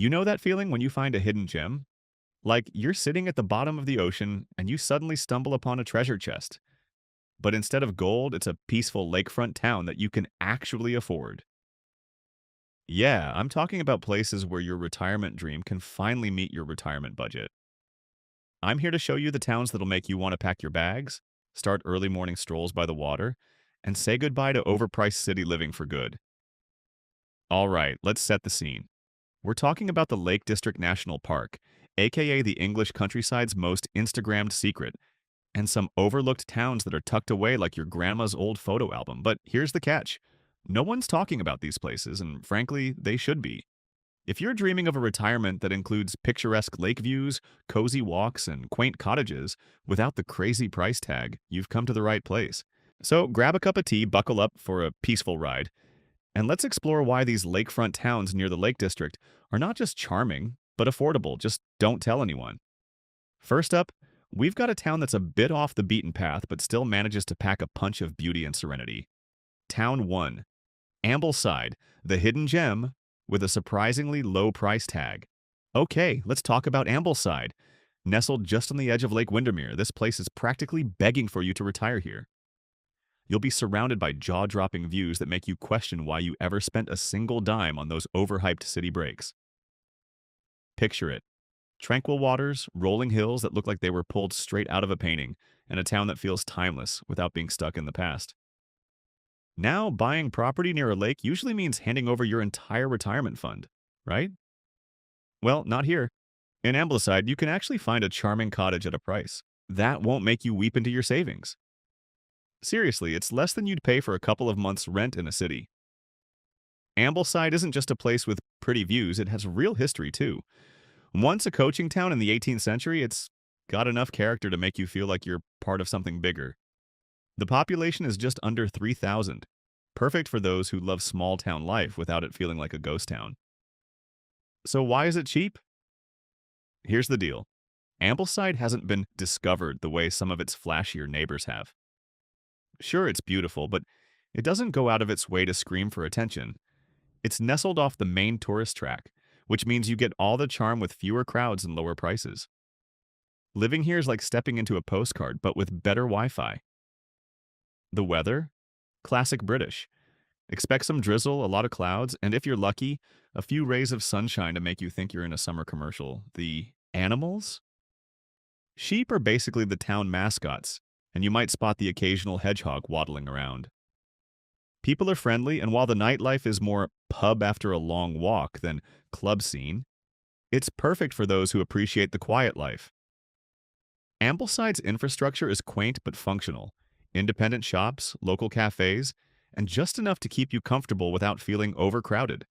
You know that feeling when you find a hidden gem? Like you're sitting at the bottom of the ocean and you suddenly stumble upon a treasure chest. But instead of gold, it's a peaceful lakefront town that you can actually afford. Yeah, I'm talking about places where your retirement dream can finally meet your retirement budget. I'm here to show you the towns that'll make you want to pack your bags, start early morning strolls by the water, and say goodbye to overpriced city living for good. All right, let's set the scene. We're talking about the Lake District National Park, aka the English countryside's most Instagrammed secret, and some overlooked towns that are tucked away like your grandma's old photo album. But here's the catch. No one's talking about these places, and frankly, they should be. If you're dreaming of a retirement that includes picturesque lake views, cozy walks, and quaint cottages without the crazy price tag, you've come to the right place. So grab a cup of tea, buckle up for a peaceful ride, and let's explore why these lakefront towns near the Lake District are not just charming, but affordable. Just don't tell anyone. First up, we've got a town that's a bit off the beaten path, but still manages to pack a punch of beauty and serenity. Town 1, Ambleside, the hidden gem with a surprisingly low price tag. Okay, let's talk about Ambleside. Nestled just on the edge of Lake Windermere, this place is practically begging for you to retire here. You'll be surrounded by jaw-dropping views that make you question why you ever spent a single dime on those overhyped city breaks. Picture it. Tranquil waters, rolling hills that look like they were pulled straight out of a painting, and a town that feels timeless without being stuck in the past. Now, buying property near a lake usually means handing over your entire retirement fund, right? Well, not here. In Ambleside, you can actually find a charming cottage at a price. That won't make you weep into your savings. Seriously, it's less than you'd pay for a couple of months' rent in a city. Ambleside isn't just a place with pretty views, it has real history too. Once a coaching town in the 18th century, it's got enough character to make you feel like you're part of something bigger. The population is just under 3,000, perfect for those who love small town life without it feeling like a ghost town. So why is it cheap? Here's the deal. Ambleside hasn't been discovered the way some of its flashier neighbors have. Sure, it's beautiful, but it doesn't go out of its way to scream for attention. It's nestled off the main tourist track, which means you get all the charm with fewer crowds and lower prices. Living here is like stepping into a postcard, but with better Wi-Fi. The weather? Classic British. Expect some drizzle, a lot of clouds, and if you're lucky, a few rays of sunshine to make you think you're in a summer commercial. The animals? Sheep are basically the town mascots, and you might spot the occasional hedgehog waddling around. People are friendly, and while the nightlife is more pub after a long walk than club scene, it's perfect for those who appreciate the quiet life. Ambleside's infrastructure is quaint but functional. Independent shops, local cafes, and just enough to keep you comfortable without feeling overcrowded.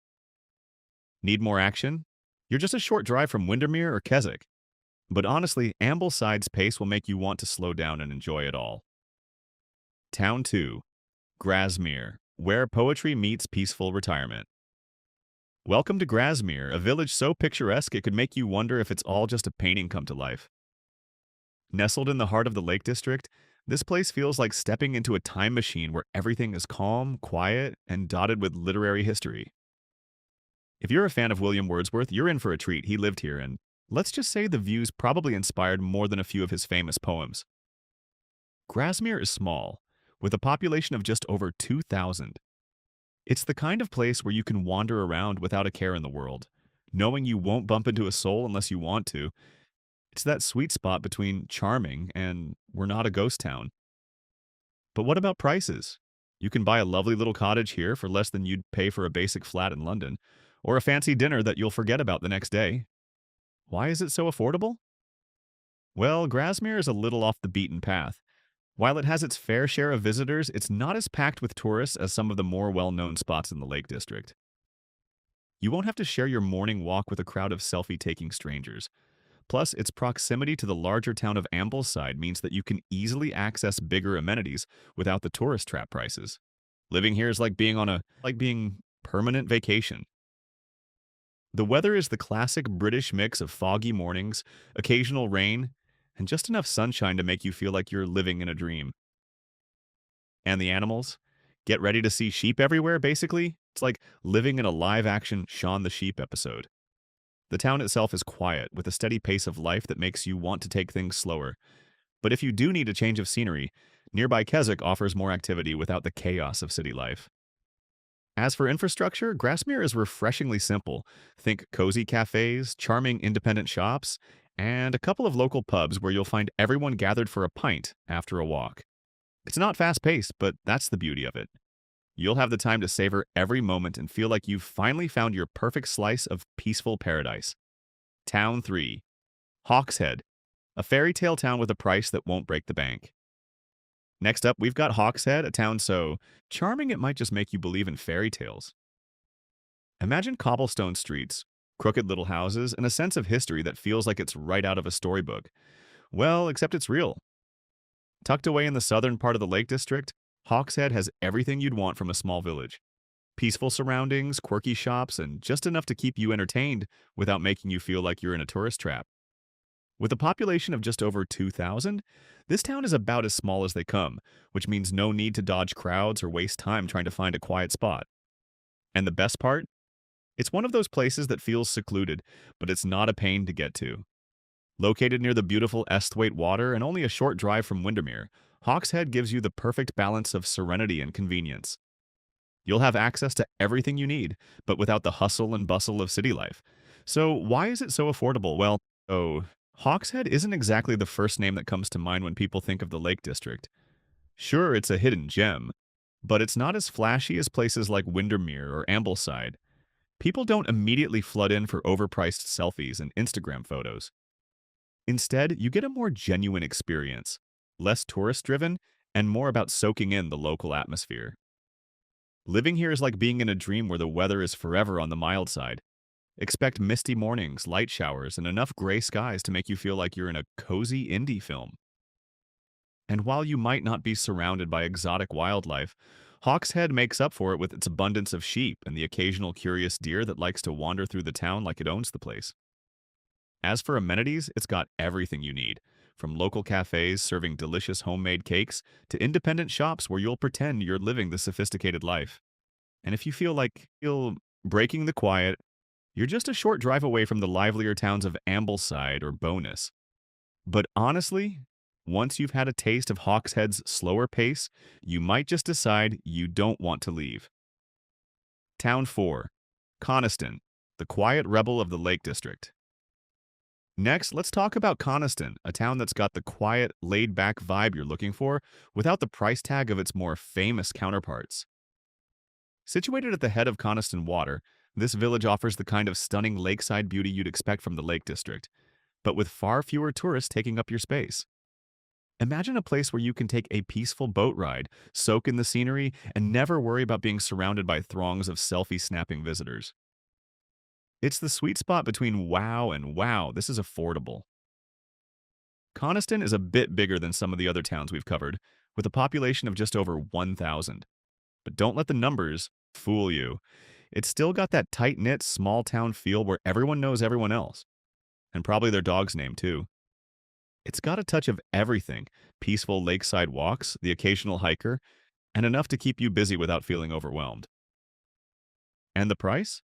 Need more action? You're just a short drive from Windermere or Keswick. But honestly, Ambleside's pace will make you want to slow down and enjoy it all. Town 2, Grasmere, where poetry meets peaceful retirement. Welcome to Grasmere, a village so picturesque it could make you wonder if it's all just a painting come to life. Nestled in the heart of the Lake District, this place feels like stepping into a time machine where everything is calm, quiet, and dotted with literary history. If you're a fan of William Wordsworth, you're in for a treat. He lived here, and let's just say the views probably inspired more than a few of his famous poems. Grasmere is small, with a population of just over 2,000. It's the kind of place where you can wander around without a care in the world, knowing you won't bump into a soul unless you want to. It's that sweet spot between charming and we're not a ghost town. But what about prices? You can buy a lovely little cottage here for less than you'd pay for a basic flat in London, or a fancy dinner that you'll forget about the next day. Why is it so affordable? Well, Grasmere is a little off the beaten path. While it has its fair share of visitors, it's not as packed with tourists as some of the more well-known spots in the Lake District. You won't have to share your morning walk with a crowd of selfie-taking strangers. Plus, its proximity to the larger town of Ambleside means that you can easily access bigger amenities without the tourist trap prices. Living here is like being permanent vacation. The weather is the classic British mix of foggy mornings, occasional rain, and just enough sunshine to make you feel like you're living in a dream. And the animals? Get ready to see sheep everywhere, basically. It's like living in a live-action Shaun the Sheep episode. The town itself is quiet, with a steady pace of life that makes you want to take things slower. But if you do need a change of scenery, nearby Keswick offers more activity without the chaos of city life. As for infrastructure, Grassmere is refreshingly simple. Think cozy cafes, charming independent shops, and a couple of local pubs where you'll find everyone gathered for a pint after a walk. It's not fast paced, but that's the beauty of it. You'll have the time to savor every moment and feel like you've finally found your perfect slice of peaceful paradise. Town 3. Hawkshead, a fairy tale town with a price that won't break the bank. Next up, we've got Hawkshead, a town so charming it might just make you believe in fairy tales. Imagine cobblestone streets, crooked little houses, and a sense of history that feels like it's right out of a storybook. Well, except it's real. Tucked away in the southern part of the Lake District, Hawkshead has everything you'd want from a small village. Peaceful surroundings, quirky shops, and just enough to keep you entertained without making you feel like you're in a tourist trap. With a population of just over 2,000, this town is about as small as they come, which means no need to dodge crowds or waste time trying to find a quiet spot. And the best part? It's one of those places that feels secluded, but it's not a pain to get to. Located near the beautiful Esthwaite Water and only a short drive from Windermere, Hawkshead gives you the perfect balance of serenity and convenience. You'll have access to everything you need, but without the hustle and bustle of city life. So why is it so affordable? Well, Hawkshead isn't exactly the first name that comes to mind when people think of the Lake District. Sure, it's a hidden gem, but it's not as flashy as places like Windermere or Ambleside. People don't immediately flood in for overpriced selfies and Instagram photos. Instead, you get a more genuine experience, less tourist-driven, and more about soaking in the local atmosphere. Living here is like being in a dream where the weather is forever on the mild side. Expect misty mornings, light showers, and enough gray skies to make you feel like you're in a cozy indie film. And while you might not be surrounded by exotic wildlife, Hawkshead makes up for it with its abundance of sheep and the occasional curious deer that likes to wander through the town like it owns the place. As for amenities, it's got everything you need, from local cafes serving delicious homemade cakes to independent shops where you'll pretend you're living the sophisticated life. And if you feel like you're breaking the quiet, you're just a short drive away from the livelier towns of Ambleside or Bonus. But honestly, once you've had a taste of Hawkshead's slower pace, you might just decide you don't want to leave. Town 4. Coniston, the quiet rebel of the Lake District. Next, let's talk about Coniston, a town that's got the quiet, laid-back vibe you're looking for without the price tag of its more famous counterparts. Situated at the head of Coniston Water, this village offers the kind of stunning lakeside beauty you'd expect from the Lake District, but with far fewer tourists taking up your space. Imagine a place where you can take a peaceful boat ride, soak in the scenery, and never worry about being surrounded by throngs of selfie-snapping visitors. It's the sweet spot between wow and wow, this is affordable. Coniston is a bit bigger than some of the other towns we've covered, with a population of just over 1,000. But don't let the numbers fool you. It's still got that tight-knit, small-town feel where everyone knows everyone else. And probably their dog's name, too. It's got a touch of everything: peaceful lakeside walks, the occasional hiker, and enough to keep you busy without feeling overwhelmed. And the price?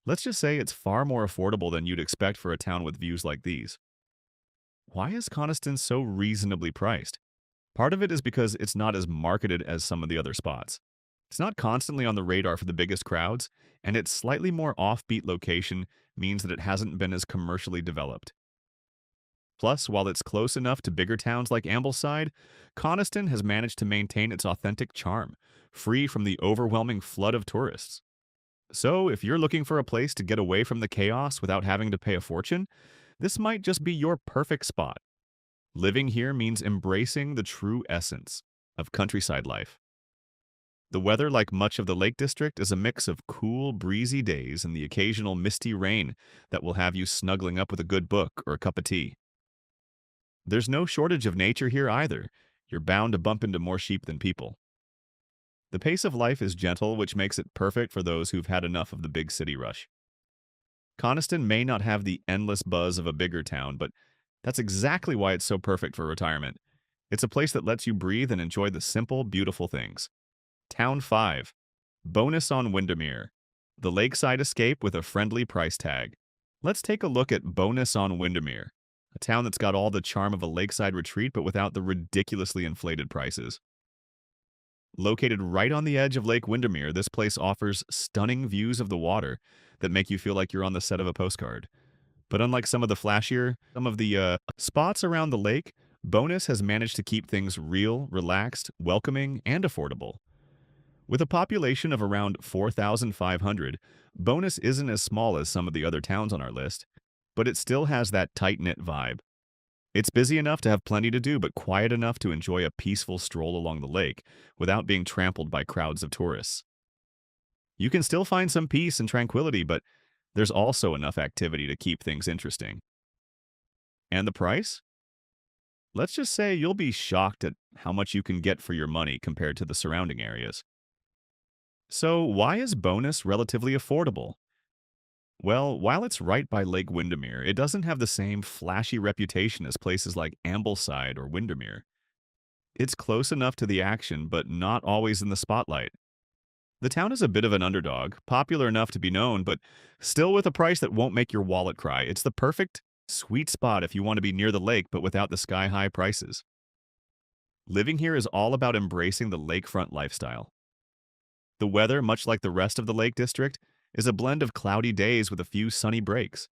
Let's just say it's far more affordable than you'd expect for a town with views like these. Why is Coniston so reasonably priced? Part of it is because it's not as marketed as some of the other spots. It's not constantly on the radar for the biggest crowds, and its slightly more offbeat location means that it hasn't been as commercially developed. Plus, while it's close enough to bigger towns like Ambleside, Coniston has managed to maintain its authentic charm, free from the overwhelming flood of tourists. So, if you're looking for a place to get away from the chaos without having to pay a fortune, this might just be your perfect spot. Living here means embracing the true essence of countryside life. The weather, like much of the Lake District, is a mix of cool, breezy days and the occasional misty rain that will have you snuggling up with a good book or a cup of tea. There's no shortage of nature here either. You're bound to bump into more sheep than people. The pace of life is gentle, which makes it perfect for those who've had enough of the big city rush. Coniston may not have the endless buzz of a bigger town, but that's exactly why it's so perfect for retirement. It's a place that lets you breathe and enjoy the simple, beautiful things. Town 5. Bonus on Windermere. The lakeside escape with a friendly price tag. Let's take a look at Bonus on Windermere, a town that's got all the charm of a lakeside retreat but without the ridiculously inflated prices. Located right on the edge of Lake Windermere, this place offers stunning views of the water that make you feel like you're on the set of a postcard. But unlike some of the spots around the lake, Bonus has managed to keep things real, relaxed, welcoming, and affordable. With a population of around 4,500, Bonus isn't as small as some of the other towns on our list, but it still has that tight-knit vibe. It's busy enough to have plenty to do, but quiet enough to enjoy a peaceful stroll along the lake without being trampled by crowds of tourists. You can still find some peace and tranquility, but there's also enough activity to keep things interesting. And the price? Let's just say you'll be shocked at how much you can get for your money compared to the surrounding areas. So, why is Bonus relatively affordable? Well, while it's right by Lake Windermere, it doesn't have the same flashy reputation as places like Ambleside or Windermere. It's close enough to the action, but not always in the spotlight. The town is a bit of an underdog, popular enough to be known, but still with a price that won't make your wallet cry. It's the perfect, sweet spot if you want to be near the lake but without the sky-high prices. Living here is all about embracing the lakefront lifestyle. The weather, much like the rest of the Lake District, is a blend of cloudy days with a few sunny breaks.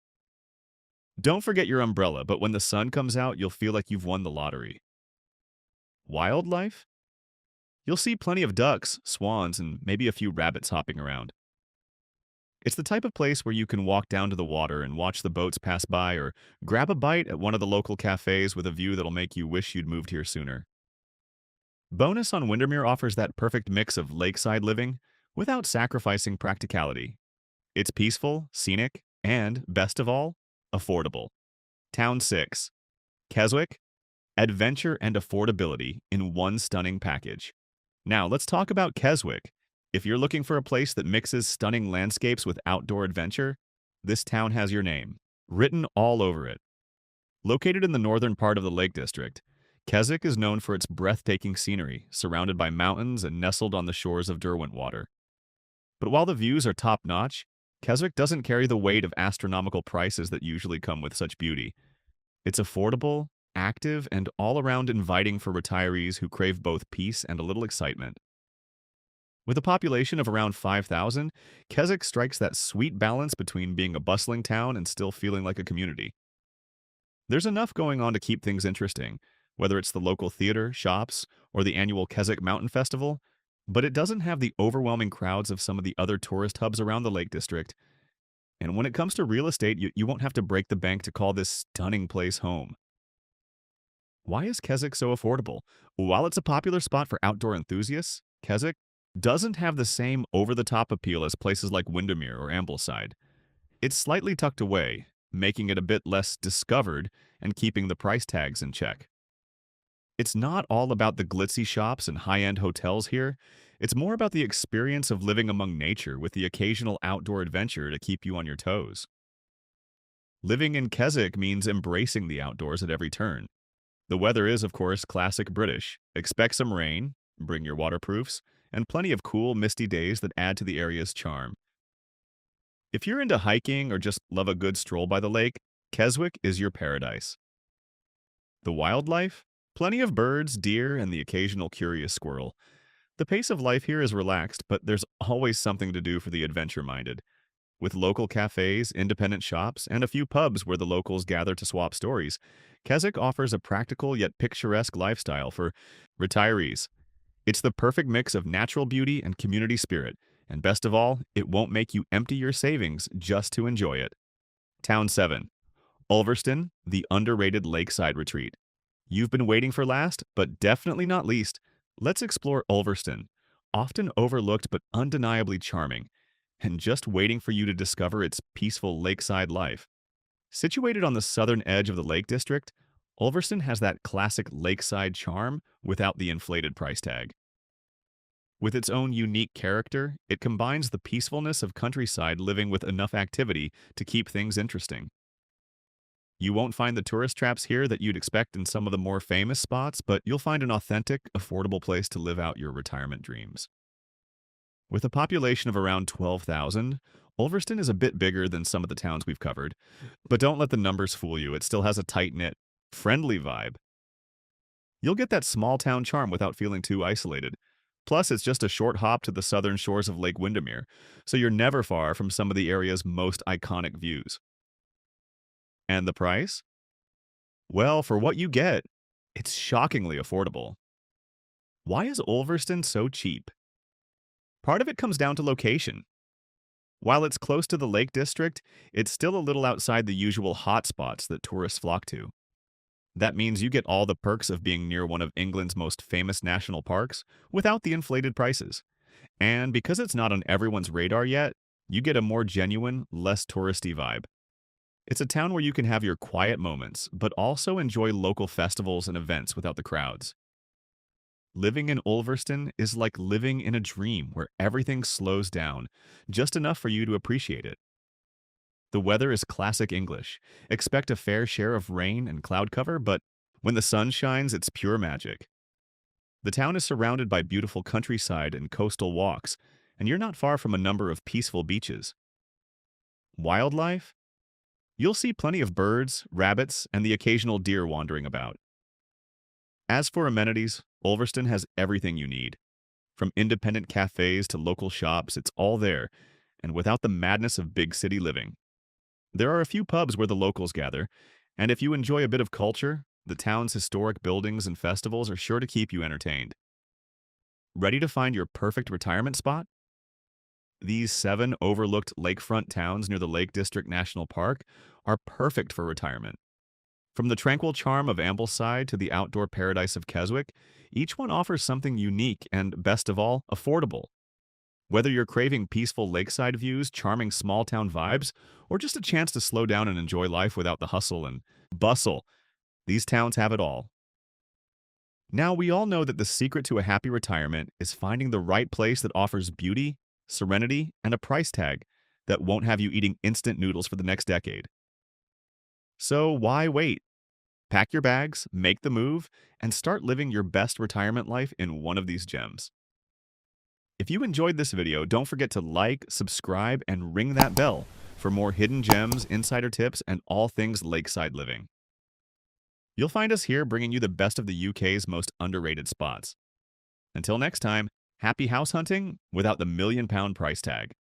Don't forget your umbrella, but when the sun comes out, you'll feel like you've won the lottery. Wildlife? You'll see plenty of ducks, swans, and maybe a few rabbits hopping around. It's the type of place where you can walk down to the water and watch the boats pass by or grab a bite at one of the local cafes with a view that'll make you wish you'd moved here sooner. Bonus on Windermere offers that perfect mix of lakeside living without sacrificing practicality. It's peaceful, scenic, and, best of all, affordable. Town 6. Keswick, adventure and affordability in one stunning package. Now, let's talk about Keswick. If you're looking for a place that mixes stunning landscapes with outdoor adventure, this town has your name, written all over it. Located in the northern part of the Lake District, Keswick is known for its breathtaking scenery, surrounded by mountains and nestled on the shores of Derwentwater. But while the views are top-notch, Keswick doesn't carry the weight of astronomical prices that usually come with such beauty. It's affordable, active, and all-around inviting for retirees who crave both peace and a little excitement. With a population of around 5,000, Keswick strikes that sweet balance between being a bustling town and still feeling like a community. There's enough going on to keep things interesting, whether it's the local theater, shops, or the annual Keswick Mountain Festival, but it doesn't have the overwhelming crowds of some of the other tourist hubs around the Lake District. And when it comes to real estate, you won't have to break the bank to call this stunning place home. Why is Keswick so affordable? While it's a popular spot for outdoor enthusiasts, Keswick doesn't have the same over-the-top appeal as places like Windermere or Ambleside. It's slightly tucked away, making it a bit less discovered and keeping the price tags in check. It's not all about the glitzy shops and high-end hotels here. It's more about the experience of living among nature with the occasional outdoor adventure to keep you on your toes. Living in Keswick means embracing the outdoors at every turn. The weather is, of course, classic British. Expect some rain, bring your waterproofs, and plenty of cool, misty days that add to the area's charm. If you're into hiking or just love a good stroll by the lake, Keswick is your paradise. The wildlife? Plenty of birds, deer, and the occasional curious squirrel. The pace of life here is relaxed, but there's always something to do for the adventure-minded. With local cafes, independent shops, and a few pubs where the locals gather to swap stories, Keswick offers a practical yet picturesque lifestyle for retirees. It's the perfect mix of natural beauty and community spirit, and best of all, it won't make you empty your savings just to enjoy it. Town 7. Ulverston, the underrated lakeside retreat. You've been waiting for last, but definitely not least. Let's explore Ulverston, often overlooked but undeniably charming, and just waiting for you to discover its peaceful lakeside life. Situated on the southern edge of the Lake District, Ulverston has that classic lakeside charm without the inflated price tag. With its own unique character, it combines the peacefulness of countryside living with enough activity to keep things interesting. You won't find the tourist traps here that you'd expect in some of the more famous spots, but you'll find an authentic, affordable place to live out your retirement dreams. With a population of around 12,000, Ulverston is a bit bigger than some of the towns we've covered, but don't let the numbers fool you. It still has a tight-knit, friendly vibe. You'll get that small town charm without feeling too isolated. Plus, it's just a short hop to the southern shores of Lake Windermere, so you're never far from some of the area's most iconic views. And the price? Well, for what you get, it's shockingly affordable. Why is Ulverston so cheap? Part of it comes down to location. While it's close to the Lake District, it's still a little outside the usual hotspots that tourists flock to. That means you get all the perks of being near one of England's most famous national parks without the inflated prices. And because it's not on everyone's radar yet, you get a more genuine, less touristy vibe. It's a town where you can have your quiet moments, but also enjoy local festivals and events without the crowds. Living in Ulverston is like living in a dream where everything slows down, just enough for you to appreciate it. The weather is classic English. Expect a fair share of rain and cloud cover, but when the sun shines, it's pure magic. The town is surrounded by beautiful countryside and coastal walks, and you're not far from a number of peaceful beaches. Wildlife? You'll see plenty of birds, rabbits, and the occasional deer wandering about. As for amenities, Ulverston has everything you need. From independent cafes to local shops, it's all there, and without the madness of big city living. There are a few pubs where the locals gather, and if you enjoy a bit of culture, the town's historic buildings and festivals are sure to keep you entertained. Ready to find your perfect retirement spot? These 7 overlooked lakefront towns near the Lake District National Park are perfect for retirement. From the tranquil charm of Ambleside to the outdoor paradise of Keswick, each one offers something unique and, best of all, affordable. Whether you're craving peaceful lakeside views, charming small-town vibes, or just a chance to slow down and enjoy life without the hustle and bustle, these towns have it all. Now, we all know that the secret to a happy retirement is finding the right place that offers beauty, serenity, and a price tag that won't have you eating instant noodles for the next decade. So why wait? Pack your bags, make the move, and start living your best retirement life in one of these gems. If you enjoyed this video, don't forget to like, subscribe, and ring that bell for more hidden gems, insider tips, and all things lakeside living. You'll find us here bringing you the best of the UK's most underrated spots. Until next time, happy house hunting without the £1,000,000 price tag.